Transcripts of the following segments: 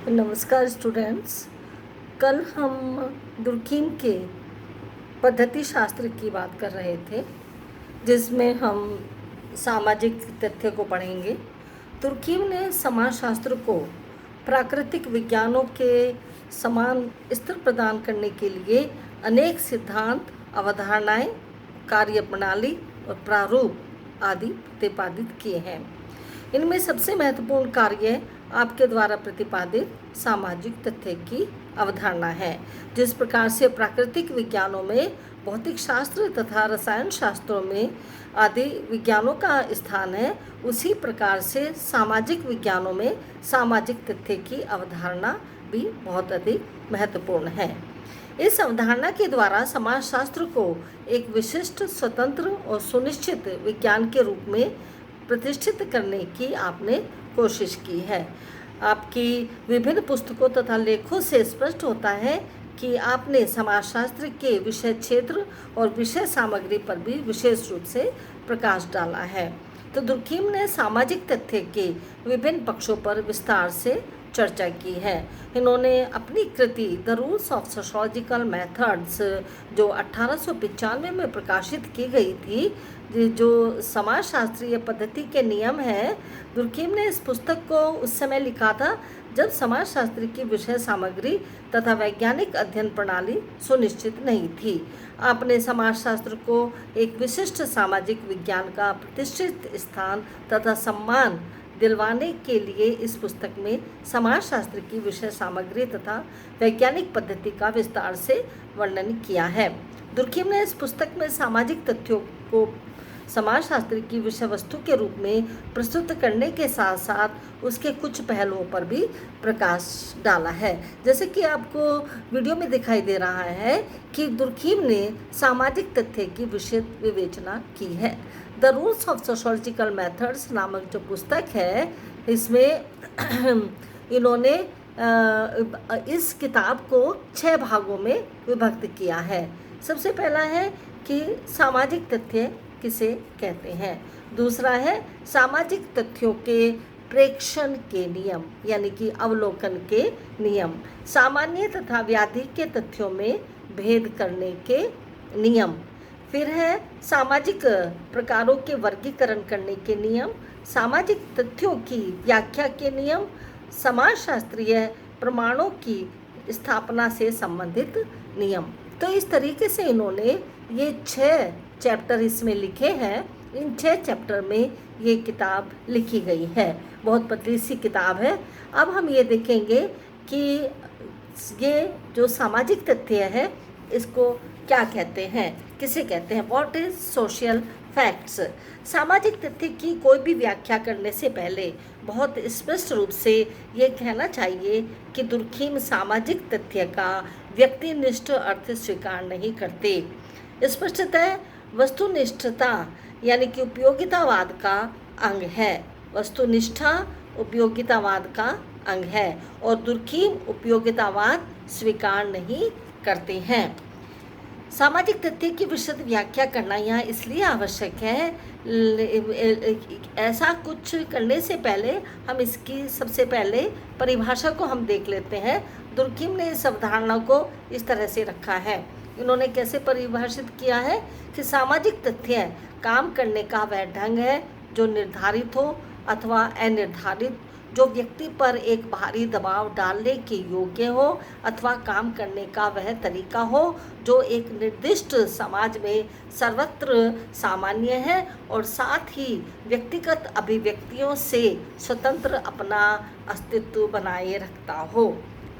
नमस्कार स्टूडेंट्स। कल हम दुर्कीम के पद्धति शास्त्र की बात कर रहे थे, जिसमें हम सामाजिक तथ्य को पढ़ेंगे। दुर्कीम ने समाजशास्त्र को प्राकृतिक विज्ञानों के समान स्तर प्रदान करने के लिए अनेक सिद्धांत, अवधारणाएं, कार्यप्रणाली और प्रारूप आदि प्रतिपादित किए हैं। इनमें सबसे महत्वपूर्ण कार्य आपके द्वारा प्रतिपादित सामाजिक तथ्य की अवधारणा है। जिस प्रकार से प्राकृतिक विज्ञानों में भौतिक शास्त्र तथा रसायन शास्त्रों में आदि विज्ञानों का स्थान है, उसी प्रकार से सामाजिक विज्ञानों में सामाजिक तथ्य की अवधारणा भी बहुत अधिक महत्वपूर्ण है। इस अवधारणा के द्वारा समाजशास्त्र को एक विशिष्ट, स्वतंत्र और सुनिश्चित विज्ञान के रूप में प्रतिष्ठित करने की आपने कोशिश की है। आपकी विभिन्न पुस्तकों तथा लेखों से स्पष्ट होता है कि आपने समाजशास्त्र के विषय क्षेत्र और विषय सामग्री पर भी विशेष रूप से प्रकाश डाला है। तो दुर्कीम ने सामाजिक तथ्य के विभिन्न पक्षों पर विस्तार से चर्चा की है। इन्होंने अपनी कृति the rules of sociological methods, जो 1895 में प्रकाशित की गई थी, जो समाजशास्त्रीय पद्धति के नियम हैं, दुर्कीम ने इस पुस्तक को उस समय लिखा था जब समाजशास्त्र की विषय सामग्री तथा वैज्ञानिक अध्ययन प्रणाली सुनिश्चित नहीं थी। आपने समाजशास्त्र को एक विशिष्ट सामाजिक विज्ञान का प्रतिष्ठित स्थान तथा सम्मान दिलवाने के लिए इस पुस्तक में समाजशास्त्र की विषय सामग्री तथा वैज्ञानिक पद्धति का विस्तार से वर्णन किया है। दुर्कीम ने इस पुस्तक में सामाजिक तथ्यों को समाजशास्त्र की विषय वस्तु के रूप में प्रस्तुत करने के साथ साथ उसके कुछ पहलुओं पर भी प्रकाश डाला है। जैसे कि आपको वीडियो में दिखाई दे रहा है कि दुर्कीम ने सामाजिक तथ्य की विशद विवेचना की है। The rules of sociological methods नामक जो पुस्तक है, इसमें इन्होंने इस किताब को 6 भागों में विभक्त किया है। सबसे पहला है कि सामाजिक तथ्य किसे कहते हैं। दूसरा है सामाजिक तथ्यों के प्रेक्षण के नियम, यानी कि अवलोकन के नियम। सामान्य तथा व्याधि के तथ्यों में भेद करने के नियम। फिर है सामाजिक प्रकारों के वर्गीकरण करने के नियम, सामाजिक तथ्यों की व्याख्या के नियम, समाजशास्त्रीय प्रमाणों की स्थापना से संबंधित नियम। तो इस तरीके से इन्होंने ये 6 चैप्टर इसमें लिखे हैं। इन 6 चैप्टर में ये किताब लिखी गई है। बहुत पतली सी किताब है। अब हम ये देखेंगे कि ये जो सामाजिक तथ्य है, इसको क्या कहते हैं, किसे कहते हैं। What is social facts. सामाजिक तथ्य की कोई भी व्याख्या करने से पहले बहुत स्पष्ट रूप से ये कहना चाहिए कि दुर्कीम सामाजिक तथ्य का व्यक्तिनिष्ठ अर्थ स्वीकार नहीं करते। स्पष्टतः वस्तुनिष्ठता यानी कि उपयोगितावाद का अंग है। वस्तुनिष्ठा उपयोगितावाद का अंग है और दुर्कीम उपयोगितावाद स्वीकार नहीं करते हैं। सामाजिक तथ्य की विशद व्याख्या करना यहाँ इसलिए आवश्यक है, ऐसा कुछ करने से पहले हम इसकी सबसे पहले परिभाषा को हम देख लेते हैं। दुर्कीम ने इस अवधारणा को इस तरह से रखा है। इन्होंने कैसे परिभाषित किया है कि सामाजिक तथ्य काम करने का वह ढंग है जो निर्धारित हो अथवा अनिर्धारित, जो व्यक्ति पर एक भारी दबाव डालने के योग्य हो, अथवा काम करने का वह तरीका हो जो एक निर्दिष्ट समाज में सर्वत्र सामान्य है और साथ ही व्यक्तिगत अभिव्यक्तियों से स्वतंत्र अपना अस्तित्व बनाए रखता हो।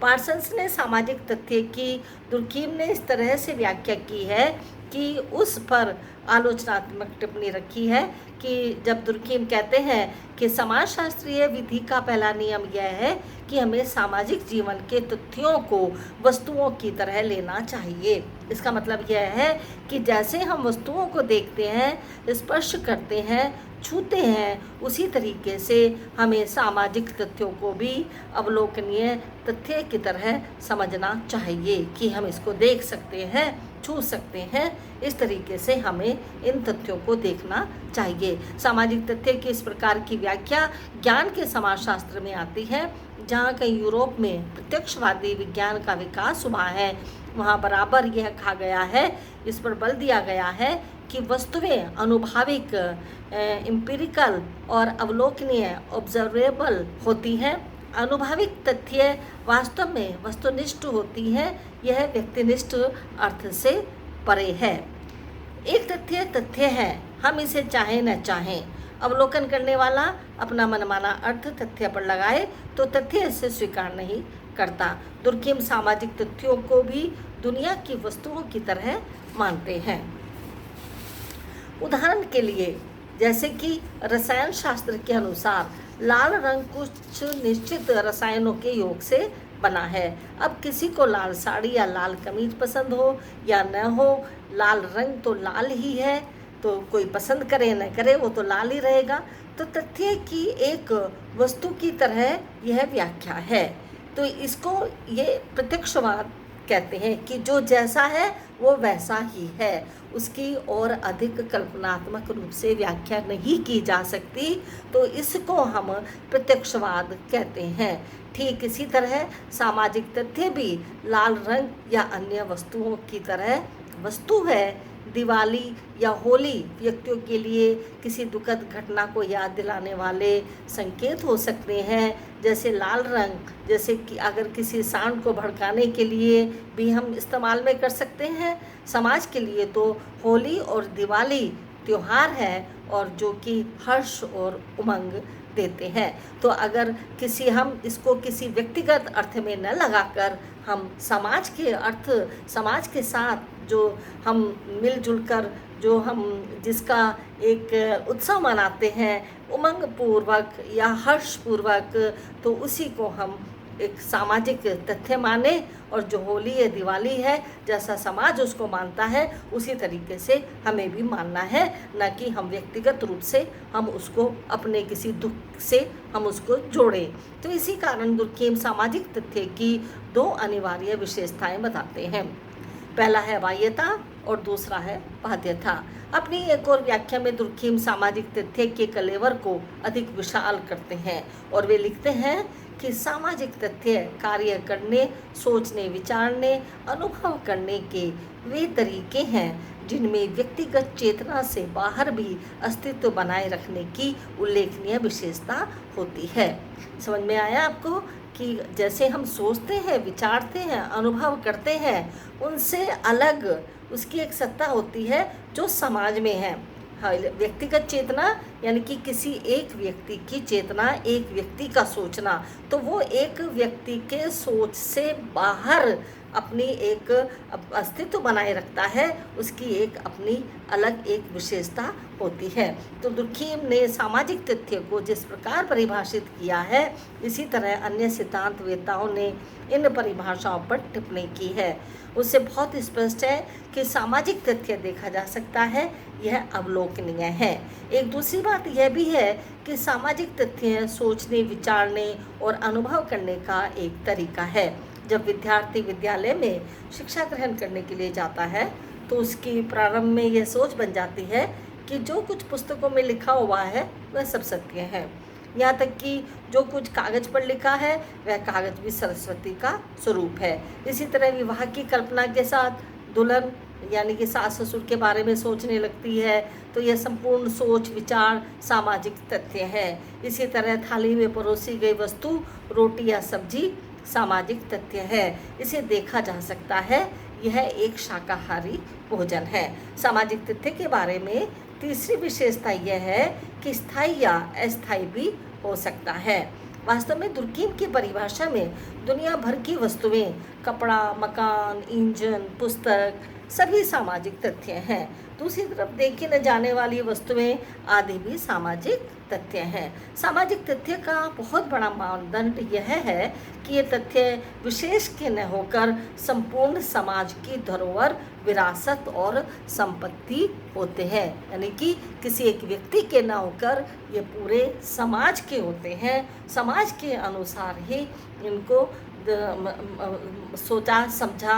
पार्सन्स ने सामाजिक तथ्य की दुर्कीम ने इस तरह से व्याख्या की है कि उस पर आलोचनात्मक टिप्पणी रखी है कि जब दुर्कीम कहते हैं कि समाजशास्त्रीय विधि का पहला नियम यह है कि हमें सामाजिक जीवन के तथ्यों को वस्तुओं की तरह लेना चाहिए। इसका मतलब यह है कि जैसे हम वस्तुओं को देखते हैं, स्पर्श करते हैं, छूते हैं, उसी तरीके से हमें सामाजिक तथ्यों को भी अवलोकनीय तथ्य की तरह समझना चाहिए कि हम इसको देख सकते हैं, छू सकते हैं। इस तरीके से हमें इन तथ्यों को देखना चाहिए। सामाजिक तथ्य की इस प्रकार की व्याख्या ज्ञान के समाजशास्त्र में आती है। जहाँ कहीं यूरोप में प्रत्यक्षवादी विज्ञान का विकास हुआ है, वहाँ बराबर यह कहा गया है, इस पर बल दिया गया है कि वस्तुएं अनुभाविक एम्पिरिकल और अवलोकनीय ऑब्जर्वेबल होती हैं। अनुभाविक तथ्य वास्तव में वस्तुनिष्ठ होती हैं, यह व्यक्तिनिष्ठ अर्थ से परे है। एक तथ्य तथ्य है, हम इसे चाहें न चाहें। अवलोकन करने वाला अपना मनमाना अर्थ तथ्य पर लगाए तो तथ्य इसे स्वीकार नहीं करता। दुर्गम सामाजिक तथ्यों को भी दुनिया की वस्तुओं की तरह मानते हैं। उदाहरण के लिए, जैसे कि रसायन शास्त्र के अनुसार लाल रंग कुछ निश्चित रसायनों के योग से बना है। अब किसी को लाल साड़ी या लाल कमीज पसंद हो या न हो, लाल रंग तो लाल ही है, तो कोई पसंद करे न करे वो तो लाल ही रहेगा। तो तथ्य की एक वस्तु की तरह यह व्याख्या है। तो इसको ये प्रत्यक्षवाद कहते हैं कि जो जैसा है वो वैसा ही है, उसकी और अधिक कल्पनात्मक रूप से व्याख्या नहीं की जा सकती, तो इसको हम प्रत्यक्षवाद कहते हैं। ठीक इसी तरह सामाजिक तथ्य भी लाल रंग या अन्य वस्तुओं की तरह वस्तु है। दिवाली या होली व्यक्तियों के लिए किसी दुखद घटना को याद दिलाने वाले संकेत हो सकते हैं, जैसे लाल रंग, जैसे कि अगर किसी सांड को भड़काने के लिए भी हम इस्तेमाल में कर सकते हैं। समाज के लिए तो होली और दिवाली त्योहार है और जो कि हर्ष और उमंग देते हैं। तो अगर हम इसको किसी व्यक्तिगत अर्थ में न लगाकर हम समाज के अर्थ, समाज के साथ जो हम मिलजुल कर जो हम जिसका एक उत्सव मनाते हैं उमंग पूर्वक या हर्ष पूर्वक, तो उसी को हम एक सामाजिक तथ्य माने। और जो होली या दिवाली है, जैसा समाज उसको मानता है उसी तरीके से हमें भी मानना है, न कि हम व्यक्तिगत रूप से हम उसको अपने किसी दुख से हम उसको जोड़ें। तो इसी कारण दुर्गम सामाजिक तथ्य की दो अनिवार्य विशेषताएं बताते हैं। पहला है बाह्यता और दूसरा है बाध्यता। अपनी एक और व्याख्या में दुर्गम सामाजिक तथ्य के कलेवर को अधिक विशाल करते हैं और वे लिखते हैं कि सामाजिक तथ्य कार्य करने, सोचने, विचारने, अनुभव करने के वे तरीके हैं जिनमें व्यक्तिगत चेतना से बाहर भी अस्तित्व बनाए रखने की उल्लेखनीय विशेषता होती है। समझ में आया आपको कि जैसे हम सोचते हैं, विचारते हैं, अनुभव करते हैं, उनसे अलग उसकी एक सत्ता होती है जो समाज में है। हाँ, व्यक्तिगत चेतना यानी कि किसी एक व्यक्ति की चेतना, एक व्यक्ति का सोचना, तो वो एक व्यक्ति के सोच से बाहर अपनी एक अस्तित्व बनाए रखता है, उसकी एक अपनी अलग एक विशेषता होती है। तो दुर्गम ने सामाजिक तथ्य को जिस प्रकार परिभाषित किया है, इसी तरह अन्य सिद्धांतवेत्ताओं ने इन परिभाषाओं पर टिप्पणी की है। उससे बहुत स्पष्ट है कि सामाजिक तथ्य देखा जा सकता है, यह अवलोकनीय है। एक दूसरी बात यह भी है कि सामाजिक तथ्य सोचने, विचारने और अनुभव करने का एक तरीका है। जब विद्यार्थी विद्यालय में शिक्षा ग्रहण करने के लिए जाता है तो उसकी प्रारंभ में यह सोच बन जाती है कि जो कुछ पुस्तकों में लिखा हुआ है वह सब सत्य है। यहाँ तक कि जो कुछ कागज़ पर लिखा है वह कागज़ भी सरस्वती का स्वरूप है। इसी तरह विवाह की कल्पना के साथ दुल्हन यानी कि सास ससुर के बारे में सोचने लगती है, तो यह संपूर्ण सोच विचार सामाजिक तथ्य है। इसी तरह थाली में परोसी गई वस्तु रोटी या सब्जी सामाजिक तथ्य है, इसे देखा जा सकता है, यह एक शाकाहारी भोजन है। सामाजिक तथ्य के बारे में तीसरी विशेषता यह है कि स्थायी या अस्थायी भी हो सकता है। वास्तव में दुर्गम की परिभाषा में दुनिया भर की वस्तुएं, कपड़ा, मकान, इंजन, पुस्तक सभी सामाजिक तथ्य हैं। दूसरी तरफ देखी न जाने वाली वस्तुएं आदि भी सामाजिक तथ्य हैं। सामाजिक तथ्य का बहुत बड़ा मानदंड यह है कि ये तथ्य विशेष के न होकर संपूर्ण समाज की धरोहर, विरासत और संपत्ति होते हैं। यानी कि किसी एक व्यक्ति के न होकर ये पूरे समाज के होते हैं। समाज के अनुसार ही इनको सोचा समझा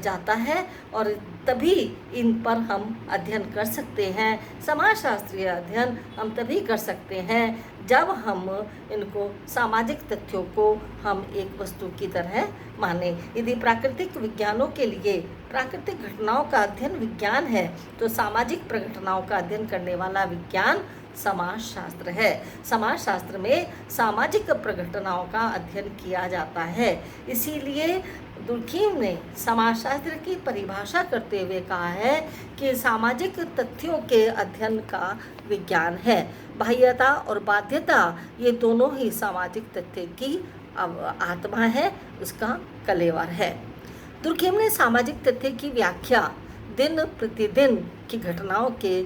जाता है, और तभी इन पर हम अध्ययन कर सकते हैं। समाजशास्त्रीय अध्ययन हम तभी कर सकते हैं जब हम इनको सामाजिक तथ्यों को हम एक वस्तु की तरह माने। यदि प्राकृतिक विज्ञानों के लिए प्राकृतिक घटनाओं का अध्ययन विज्ञान है, तो सामाजिक प्रघटनाओं का अध्ययन करने वाला विज्ञान समाजशास्त्र है। समाजशास्त्र में सामाजिक प्रघटनाओं का अध्ययन किया जाता है। इसीलिए दुर्खीम ने समाजशास्त्र की परिभाषा करते हुए कहा है कि सामाजिक तथ्यों के अध्ययन का विज्ञान है। बाह्यता और बाध्यता ये दोनों ही सामाजिक तथ्य की आत्मा है, उसका कलेवर है। दुर्खीम ने सामाजिक तथ्य की व्याख्या दिन प्रतिदिन की घटनाओं के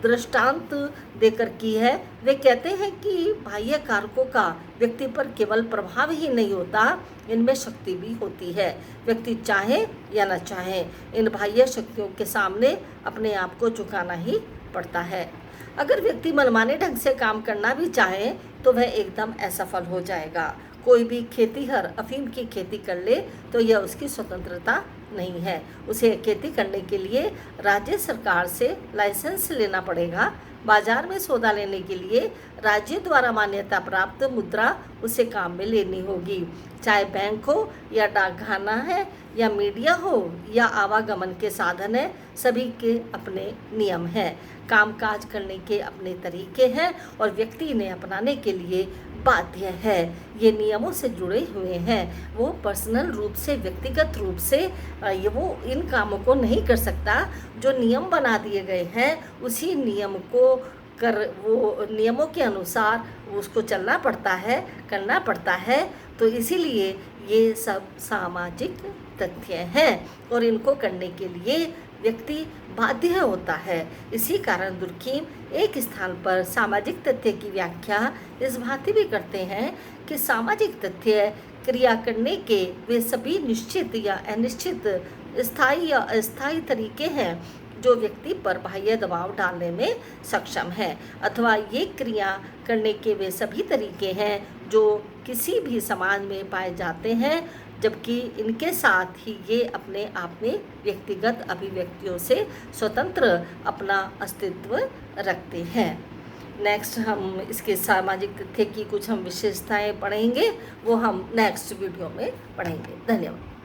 दृष्टांत देकर की है। वे कहते हैं कि बाह्य कारकों का व्यक्ति पर केवल प्रभाव ही नहीं होता, इनमें शक्ति भी होती है। व्यक्ति चाहे या न चाहे, इन बाह्य शक्तियों के सामने अपने आप को झुकाना ही पड़ता है। अगर व्यक्ति मनमाने ढंग से काम करना भी चाहे तो वह एकदम असफल हो जाएगा। कोई भी खेतीहर अफीम की खेती कर ले तो यह उसकी स्वतंत्रता नहीं है। उसे खेती करने के लिए राज्य सरकार से लाइसेंस लेना पड़ेगा। बाजार में सौदा लेने के लिए राज्य द्वारा मान्यता प्राप्त मुद्रा उसे काम में लेनी होगी। चाहे बैंक हो या डाकखाना है या मीडिया हो या आवागमन के साधन है, सभी के अपने नियम हैं। कामकाज करने के अपने तरीके हैं और व्यक्ति इन्हें अपनाने के लिए बाध्य है। ये नियमों से जुड़े हुए हैं। वो पर्सनल रूप से, व्यक्तिगत रूप से वो इन कामों को नहीं कर सकता। जो नियम बना दिए गए हैं उसी नियम को वो नियमों के अनुसार उसको चलना पड़ता है, करना पड़ता है। तो इसीलिए ये सब सामाजिक तथ्य हैं और इनको करने के लिए व्यक्ति बाध्य होता है। इसी कारण दुर्खीम एक स्थान पर सामाजिक तथ्य की व्याख्या इस भांति भी करते हैं कि सामाजिक तथ्य क्रिया करने के वे सभी निश्चित या अनिश्चित, स्थायी या अस्थायी तरीके हैं जो व्यक्ति पर बाह्य दबाव डालने में सक्षम है, अथवा ये क्रिया करने के वे सभी तरीके हैं जो किसी भी समाज में पाए जाते हैं, जबकि इनके साथ ही ये अपने आप में व्यक्तिगत अभिव्यक्तियों से स्वतंत्र अपना अस्तित्व रखते हैं। नेक्स्ट हम इसके सामाजिक तथ्य की कुछ हम विशेषताएं पढ़ेंगे, वो हम नेक्स्ट वीडियो में पढ़ेंगे। धन्यवाद।